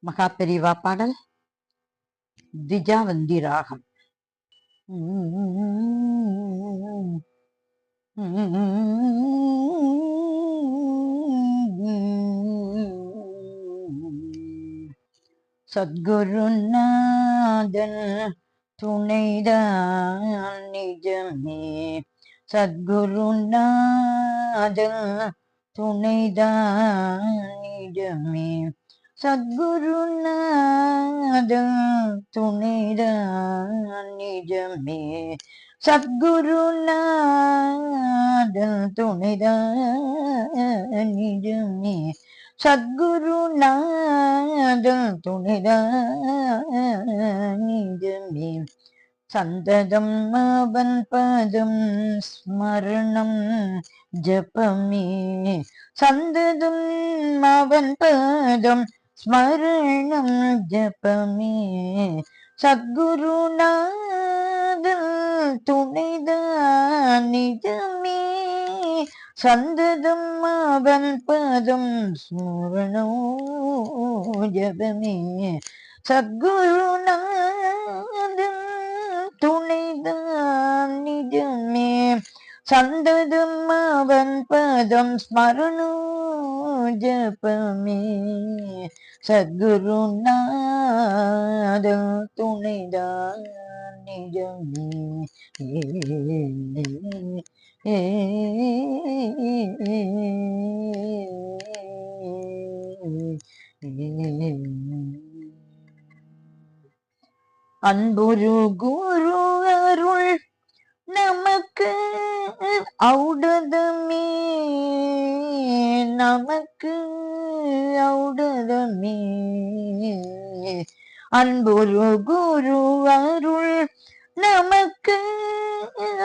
மகாபெரிவா பாடல் திஜாவந்தி ராகம். சத்குருநாதன் துணைதான் நிஜமே, சத்குருநாதன் துணைதான் நிஜமே, சத்குருநாதன் துணைதான் நிஜமே, சத்குருநாதன் துணைதான் நிஜமே, சத்குருநாதன் துணைதான் நிஜமே, சந்ததம் அவன் பதம் ஸ்மரணம் ஜபமே, சந்ததம் அவன் பதம் ஸ்மரணம் ஜபமே, சத்குருநாதன் துணைதான் நிஜமே, சந்ததம் அவன் பதம் ஸ்மரணம் ஜபமே, சத்குருநாதன் துணைதான் நிஜமே, சந்ததம் அவன் பதம் ஸ்மரணம் ஜபமே, சத்குருநாதன் துணைதான் நிஜமே. அன்புரு குரு அருள் நமக்கு ஔடதமே, நமக்கு ஔடதமே, அன்புரு குரு அருள் நமக்கு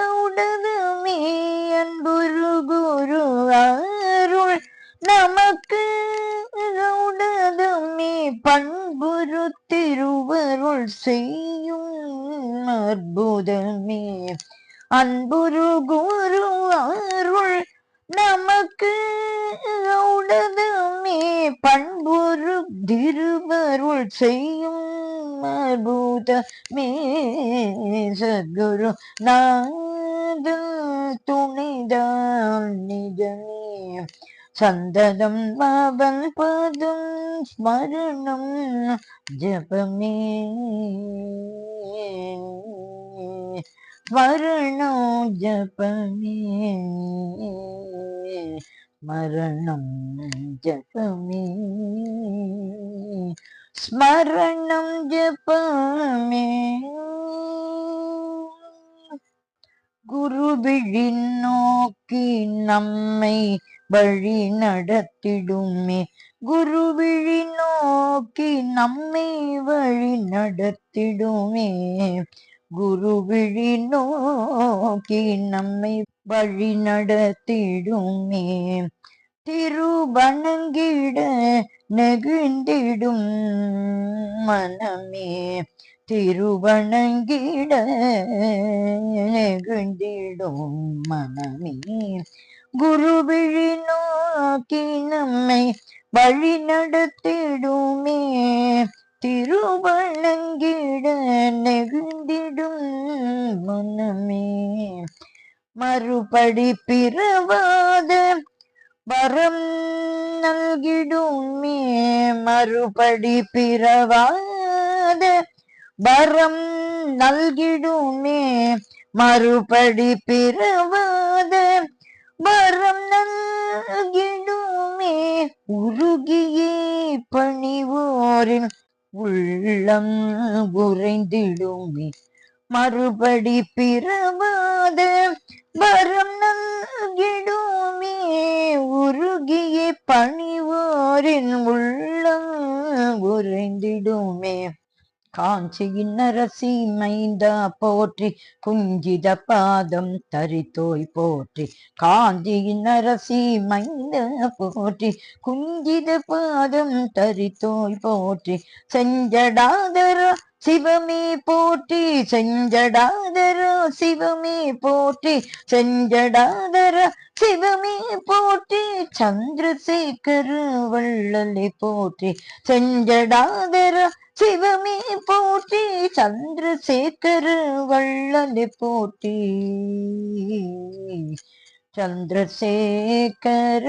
ஔடதமே, அன்புரு குரு அருள் நமக்கு ஔடதமே, பண்புரு திருவருள் செய்யும் அற்புதமே, அன்புரு குரு அருள் நமக்கு ஔடதமே, பண்புரு திருவருள் செய்யும் அற்புதமே, சத்குரு நாதன் துணைதான் நிஜமே, சந்ததம் அவன் பதம் ஸ்மரணம் ஜபமே, ஸ்மரணம் ஜபமே, ஸ்மரணம் ஜபமே, ஸ்மரணம் ஜபமே, குருவிழி நோக்கி நம்மை வழி நடத்திடுமே, குருவிழி நோக்கி நம்மை வழி நடத்திடுமே, குருவிழி நோக்கி நம்மை வழி நடத்திடுமே, திருவணங்கிட நெகிழ்ந்திடும் மனமே, திருவணங்கிட நெகிழ்ந்திடும் மனமே, குருவிழி நோக்கி நம்மை வழி நடத்திடுமே, திருவணங்கிட நெகிழ்ந்திடும் மனமே, மறுபடி பிறவாத வரம் நல்கிடுமே, மறுபடி பிறவாத வரம் நல்கிடுமே, மறுபடி பிறவாத வரம் நல்கிடுமே, உருகியே பணிவோரின் உள்ளம் உறைந்திடுமே, மறுபடி பிறவாத வரம் நல்கிடுமே, உருகியே பணிவோரின் உள்ளம் உறைந்திடுமே, காஞ்சியின் நரசி மைந்தா போற்றி குஞ்சித பாதம் தரித்தோய் போற்றி, காஞ்சியின் நரசி மைந்தா போற்றி குஞ்சித பாதம் தரித்தோய் போற்றி, செஞ்சடாதர சிவமே போற்றி செஞ்சடாதர சிவமே போற்றி செஞ்சடாதர சிவமே போற்றி சந்திரசேகர வள்ளலை போற்றி செஞ்சடாதர சிவமே போற்றி சந்திரசேகர வள்ளலை போற்றி சந்திரசேகர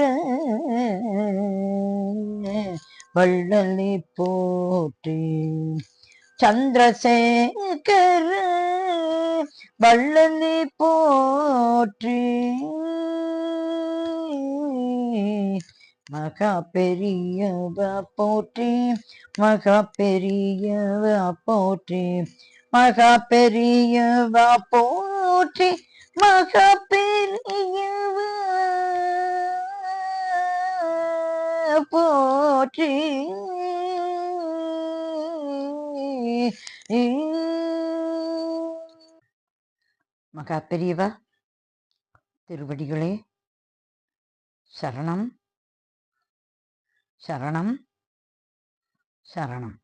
வள்ளலை போற்றி சந்திரசேகர வள்ளலை போற்றி மகா பெரியவ போற்றி மகா பெரியவ போற்றி மகா பெரியவ போற்றி மகா பெரியவ போற்றி மகா பெரியவா திருவடிகளே சரணம் சரணம் சரணம்.